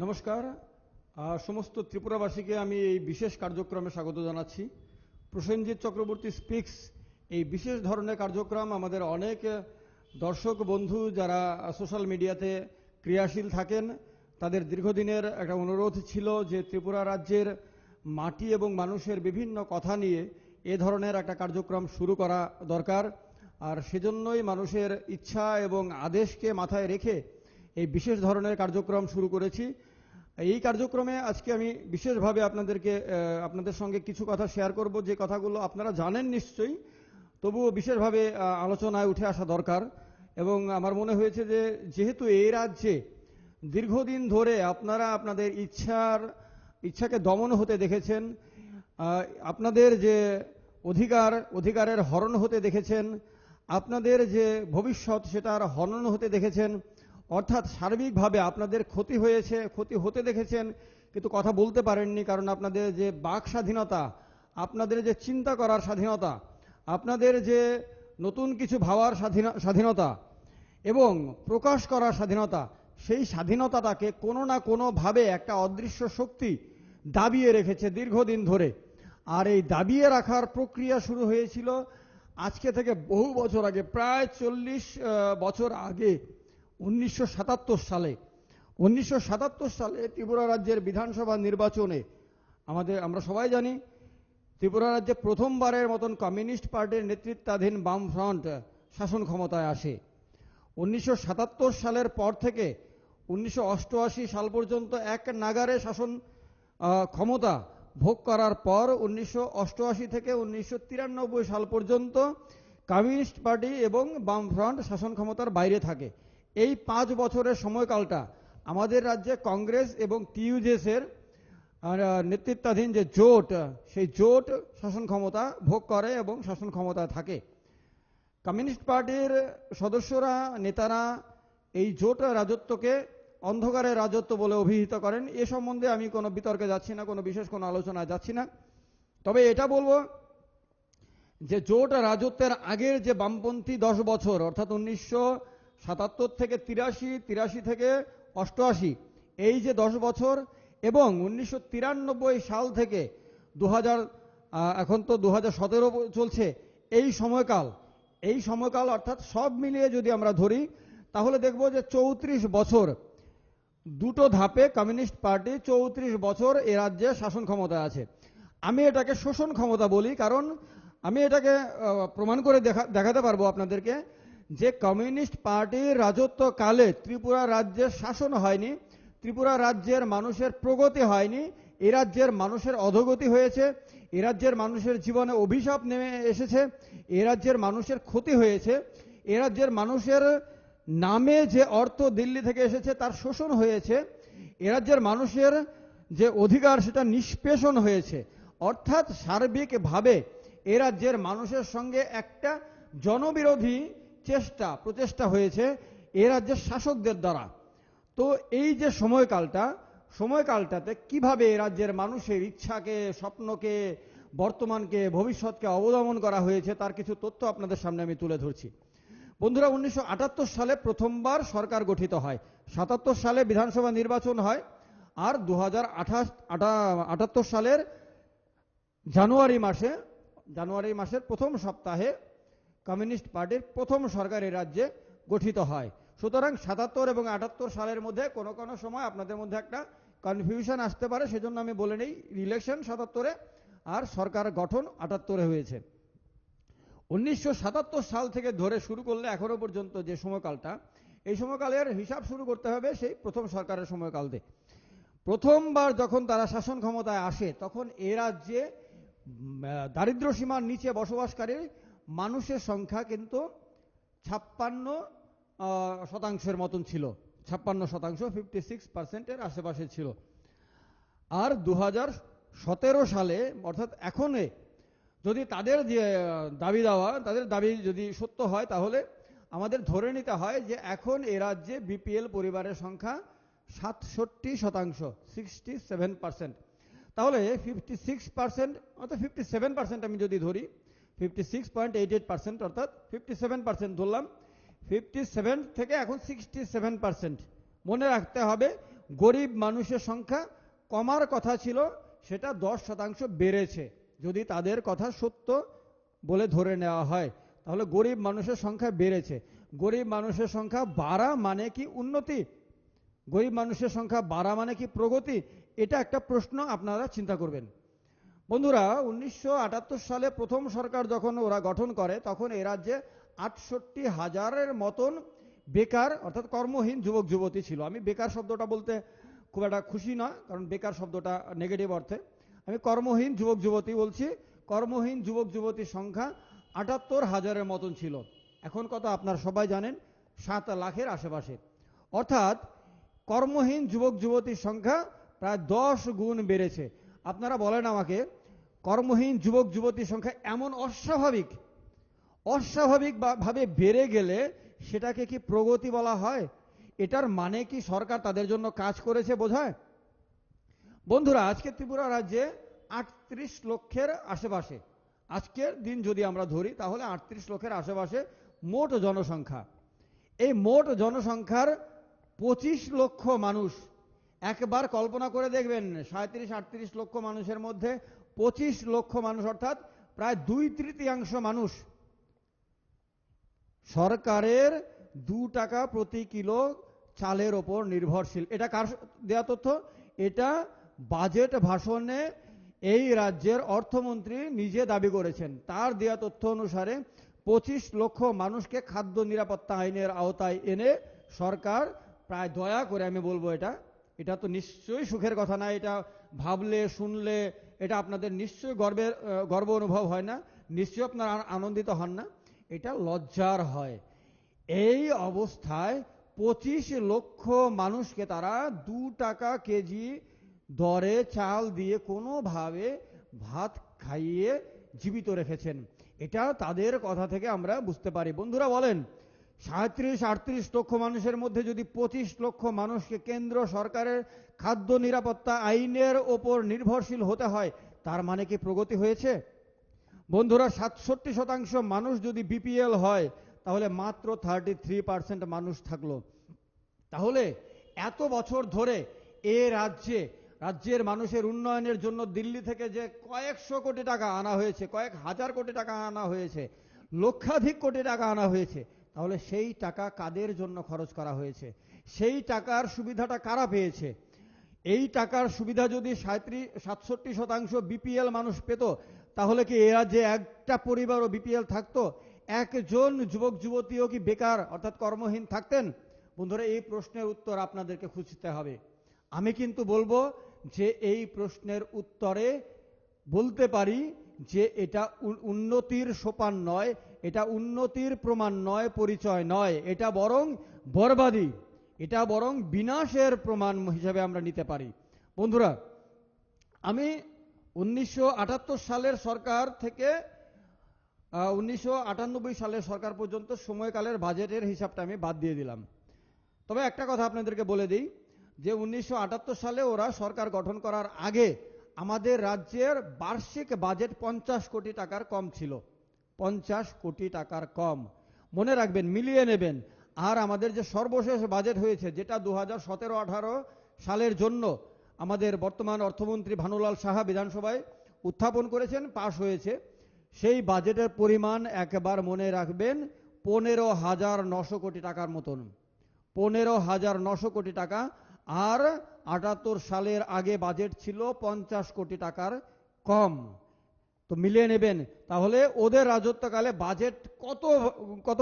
নমস্কার। সমস্ত ত্রিপুরাবাসীকে আমি এই বিশেষ কার্যক্রমে স্বাগত জানাচ্ছি। প্রসেনজিৎ চক্রবর্তী স্পিক্স এই বিশেষ ধরনের কার্যক্রম আমাদের অনেক দর্শক বন্ধু যারা সোশ্যাল মিডিয়াতে ক্রিয়াশীল থাকেন তাদের দীর্ঘদিনের একটা অনুরোধ ছিল যে ত্রিপুরা রাজ্যের মাটি এবং মানুষের বিভিন্ন কথা নিয়ে এ ধরনের একটা কার্যক্রম শুরু করা দরকার। আর সেজন্যই মানুষের ইচ্ছা এবং আদেশকে মাথায় রেখে এই বিশেষ ধরনের কার্যক্রম শুরু করেছি। এই কার্যক্রমে আজকে আমি বিশেষভাবে আপনাদের সঙ্গে কিছু কথা শেয়ার করব, যে কথাগুলো আপনারা জানেন নিশ্চয়ই, তবুও বিশেষভাবে আলোচনায় উঠে আসা দরকার। এবং আমার মনে হয়েছে যে যেহেতু এই রাজ্যে দীর্ঘদিন ধরে আপনারা আপনাদের ইচ্ছাকে দমন হতে দেখেছেন, আপনাদের যে অধিকারের হরণ হতে দেখেছেন, আপনাদের যে ভবিষ্যৎ সেটার হনন হতে দেখেছেন, অর্থাৎ সার্বিকভাবে আপনাদের ক্ষতি হতে দেখেছেন, কিন্তু কথা বলতে পারেননি, কারণ আপনাদের যে বাক স্বাধীনতা, আপনাদের যে চিন্তা করার স্বাধীনতা, আপনাদের যে নতুন কিছু ভাবার স্বাধীনতা এবং প্রকাশ করার স্বাধীনতা, সেই স্বাধীনতাটাকে কোনো না কোনোভাবে একটা অদৃশ্য শক্তি দাবিয়ে রেখেছে দীর্ঘদিন ধরে। আর এই দাবিয়ে রাখার প্রক্রিয়া শুরু হয়েছিল আজকে থেকে বহু বছর আগে, প্রায় 40 বছর আগে, 1977 সালে। 1977 সালে ত্রিপুরা রাজ্যের বিধানসভা নির্বাচনে আমরা সবাই জানি ত্রিপুরা রাজ্যে প্রথমবারের মতন কমিউনিস্ট পার্টির নেতৃত্বাধীন বামফ্রন্ট শাসন ক্ষমতায় আসে। 1977 সালের পর থেকে 1988 সাল পর্যন্ত এক নাগারে শাসন ক্ষমতা ভোগ করার পর 1988 থেকে 1993 সাল পর্যন্ত কমিউনিস্ট পার্টি এবং বামফ্রন্ট শাসন ক্ষমতার বাইরে থাকে। এই 5 বছরের সময়কালটা আমাদের রাজ্যে কংগ্রেস এবং টিইউজেসের নেতৃত্বাধীন যে জোট, সেই জোট শাসন ক্ষমতা ভোগ করে এবং শাসন ক্ষমতায় থাকে। কমিউনিস্ট পার্টির সদস্যরা, নেতারা এই জোট রাজত্বকে অন্ধকারের রাজত্ব বলে অভিহিত করেন। এ সম্বন্ধে আমি কোনো বিতর্কে যাচ্ছি না, কোনো বিশেষ কোনো আলোচনায় যাচ্ছি না। তবে এটা বলবো যে জোট রাজত্বের আগের যে বামপন্থী 10 বছর, অর্থাৎ 1977 থেকে 83 থেকে 88, এই যে 10 বছর, এবং 1993 সাল থেকে 2000, এখন তো 2017 চলছে, এই সময়কাল অর্থাৎ সব মিলিয়ে যদি আমরা ধরি তাহলে দেখব যে 34 বছর, দুটো ধাপে কমিউনিস্ট পার্টি 34 বছর এ রাজ্যে শাসন ক্ষমতায় আছে। আমি এটাকে শোষণ ক্ষমতা বলি, কারণ আমি এটাকে প্রমাণ করে দেখাতে পারবো আপনাদেরকে যে কমিউনিস্ট পার্টির রাজত্বকালে ত্রিপুরা রাজ্যের শাসন হয়নি, ত্রিপুরা রাজ্যের মানুষের প্রগতি হয়নি, এ রাজ্যের মানুষের অধোগতি হয়েছে, এ রাজ্যের মানুষের জীবনে অভিশাপ নেমে এসেছে, এ রাজ্যের মানুষের ক্ষতি হয়েছে, এ রাজ্যের মানুষের নামে যে অর্থ দিল্লি থেকে এসেছে তার শোষণ হয়েছে, এ রাজ্যের মানুষের যে অধিকার সেটা নিষ্পেষণ হয়েছে। অর্থাৎ সার্বিকভাবে এ রাজ্যের মানুষের সঙ্গে একটা জনবিরোধী প্রচেষ্টা হয়েছে এ রাজ্যের শাসকদের দ্বারা। তো এই যে সময়কালটাতে কিভাবে এ রাজ্যের মানুষের ইচ্ছাকে, স্বপ্নকে, বর্তমানকে, ভবিষ্যৎকে অবদমন করা হয়েছে তার কিছু তথ্য আপনাদের সামনে আমি তুলে ধরছি। বন্ধুরা, 1978 সালে প্রথমবার সরকার গঠিত হয়, 77 সালে বিধানসভা নির্বাচন হয়, আর 2078 সালের জানুয়ারি মাসের প্রথম সপ্তাহে কমিউনিস্ট পার্টির প্রথম সরকার এই রাজ্যে গঠিত হয়। সুতরাং 77 এবং 78 সালের মধ্যে কোনো কোনো সময় আপনাদের মধ্যে একটা কনফিউশন আসতে পারে, সেজন্য আমি বলে নেই ইলেকশন 77-এ আর সরকার গঠন 78-এ হয়েছে। 1977 সাল থেকে ধরে শুরু করলে এখনো পর্যন্ত যে সময়কালটা, এই সময়কালের হিসাব শুরু করতে হবে সেই প্রথম সরকারের সময়কাল দিয়ে। প্রথমবার যখন তারা শাসন ক্ষমতায় আসে তখন এ রাজ্যে দারিদ্র্য সীমার নিচে বসবাসকারী মানুষের সংখ্যা কিন্তু 56% মতন ছিল, 56%, 56%-এর আশেপাশে ছিল। আর 2017 সালে, অর্থাৎ এখন যদি তাদের যে দাবি যদি সত্য হয়, তাহলে আমাদের ধরে নিতে হয় যে এখন এ রাজ্যে বিপিএল পরিবারের সংখ্যা 67%, 67%। তাহলে 56%, অর্থাৎ 57% আমি যদি ধরি, 56.88%, অর্থাৎ 57% ধরলাম, 57 থেকে এখন 67%। মনে রাখতে হবে গরিব মানুষের সংখ্যা কমার কথা ছিল, সেটা 10% বেড়েছে। যদি তাদের কথা সত্য বলে ধরে নেওয়া হয়, তাহলে গরিব মানুষের সংখ্যা বেড়েছে। গরিব মানুষের সংখ্যা বাড়া মানে কি উন্নতি? গরিব মানুষের সংখ্যা বাড়া মানে কি প্রগতি? এটা একটা প্রশ্ন আপনারা চিন্তা করবেন। বন্ধুরা, 1978 সালে প্রথম সরকার যখন ওরা গঠন করে, তখন এ রাজ্যে 68,000-এর মতন বেকার অর্থাৎ কর্মহীন যুবক যুবতী ছিল। আমি বেকার শব্দটা বলতে খুব একটা খুশি না, কারণ বেকার শব্দটা নেগেটিভ অর্থে। আমি কর্মহীন যুবক যুবতী বলছি। কর্মহীন যুবক যুবতীর সংখ্যা 78,000-এর মতন ছিল। এখন কত আপনারা সবাই জানেন, 7 লাখের আশেপাশে। অর্থাৎ কর্মহীন যুবক যুবতীর সংখ্যা প্রায় 10 গুণ বেড়েছে। আপনারা বলেন আমাকে, কর্মহীন যুবক যুবতীর সংখ্যা এমন অস্বাভাবিক ভাবে বেড়ে গেলে সেটাকে কি প্রগতি বলা হয়? এটার মানে কি সরকার তাদের জন্য কাজ করেছে বোঝায়? বন্ধুরা, আজকে ত্রিপুরা রাজ্যে 38 লক্ষের আশেপাশে, আজকের দিন যদি আমরা ধরি তাহলে 38 লক্ষের আশেপাশে মোট জনসংখ্যা। এই মোট জনসংখ্যার 25 লক্ষ মানুষ, একবার কল্পনা করে দেখবেন, 37-38 লক্ষ মানুষের মধ্যে 25 লক্ষ মানুষ অর্থাৎ প্রায় 2/3 মানুষ সরকারের 2 টাকা প্রতি কিলো চালের ওপর নির্ভরশীল। এটা কার দেয়া তথ্য? এটা বাজেট ভাষণে এই রাজ্যের অর্থমন্ত্রী নিজে দাবি করেছেন। তার দেয়া তথ্য অনুসারে 25 লক্ষ মানুষকে খাদ্য নিরাপত্তা আইনের আওতায় এনে সরকার, প্রায় দয়া করে আমি বলবো, এটা তো নিশ্চয়ই সুখের কথা না। এটা ভাবলে শুনলে এটা আপনাদের নিশ্চয়ই গর্ব অনুভব হয় না, নিশ্চয়ই আপনারা আনন্দিত হন না, এটা লজ্জার হয়। এই অবস্থায় 25 লক্ষ মানুষকে তারা 2 টাকা কেজি দরে চাল দিয়ে কোনোভাবে ভাত খাইয়ে জীবিত রেখেছেন। এটা তাদের কথা থেকে আমরা বুঝতে পারি। বন্ধুরা বলেন, 37-38 লক্ষ মানুষের মধ্যে যদি 25 লক্ষ মানুষকে কেন্দ্র সরকারের খাদ্য নিরাপত্তা আইনের ওপর নির্ভরশীল হতে হয়, তার মানে কি প্রগতি হয়েছে? বন্ধুরা, 67% মানুষ যদি বিপিএল হয়, তাহলে মাত্র 33% মানুষ থাকলো। তাহলে এত বছর ধরে এ রাজ্যের মানুষের উন্নয়নের জন্য দিল্লি থেকে যে কয়েকশো কোটি টাকা আনা হয়েছে, কয়েক হাজার কোটি টাকা আনা হয়েছে, লক্ষাধিক কোটি টাকা আনা হয়েছে, তাহলে সেই টাকা কাদের জন্য খরচ করা হয়েছে? সেই টাকার সুবিধাটা কারা পেয়েছে? এই টাকার সুবিধা যদি 67% বিপিএল মানুষ পেত, তাহলে কি এ রাজ্যে একটা পরিবারও বিপিএল থাকতো? একজন যুবক যুবতীও কি বেকার অর্থাৎ কর্মহীন থাকতেন? বন্ধুরা, এই প্রশ্নের উত্তর আপনাদেরকে খুঁজতে হবে। আমি কিন্তু বলবো যে এই প্রশ্নের উত্তরে বলতে পারি যে এটা উন্নতির সোপান নয়, এটা উন্নতির প্রমাণ নয়, পরিচয় নয়, এটা বরং বরবাদি, এটা বরং বিনাশের প্রমাণ হিসেবে আমরা নিতে পারি। বন্ধুরা, আমি 1978 সালের সরকার থেকে 1998 সালের সরকার পর্যন্ত সময়কালের বাজেটের হিসাবটা আমি বাদ দিয়ে দিলাম। তবে একটা কথা আপনাদেরকে বলে দিই যে 1978 সালে ওরা সরকার গঠন করার আগে আমাদের রাজ্যের বার্ষিক বাজেট 50 কোটি টাকার কম ছিল। 50 কোটি টাকার কম, মনে রাখবেন, মিলিয়ে নেবেন। আর আমাদের যে সর্বশেষ বাজেট হয়েছে, যেটা 2017-18 সালের জন্য আমাদের বর্তমান অর্থমন্ত্রী ভানুলাল সাহা বিধানসভায় উত্থাপন করেছেন, পাশ হয়েছে, সেই বাজেটের পরিমাণ একবার মনে রাখবেন 15,900 কোটি টাকার মতন। 15,900 কোটি টাকা। আর 78 সালের আগে বাজেট ছিল 50 কোটি টাকার কম। তো মিলিয়ে নেবেন, তাহলে ওদের রাজত্বকালে বাজেট কত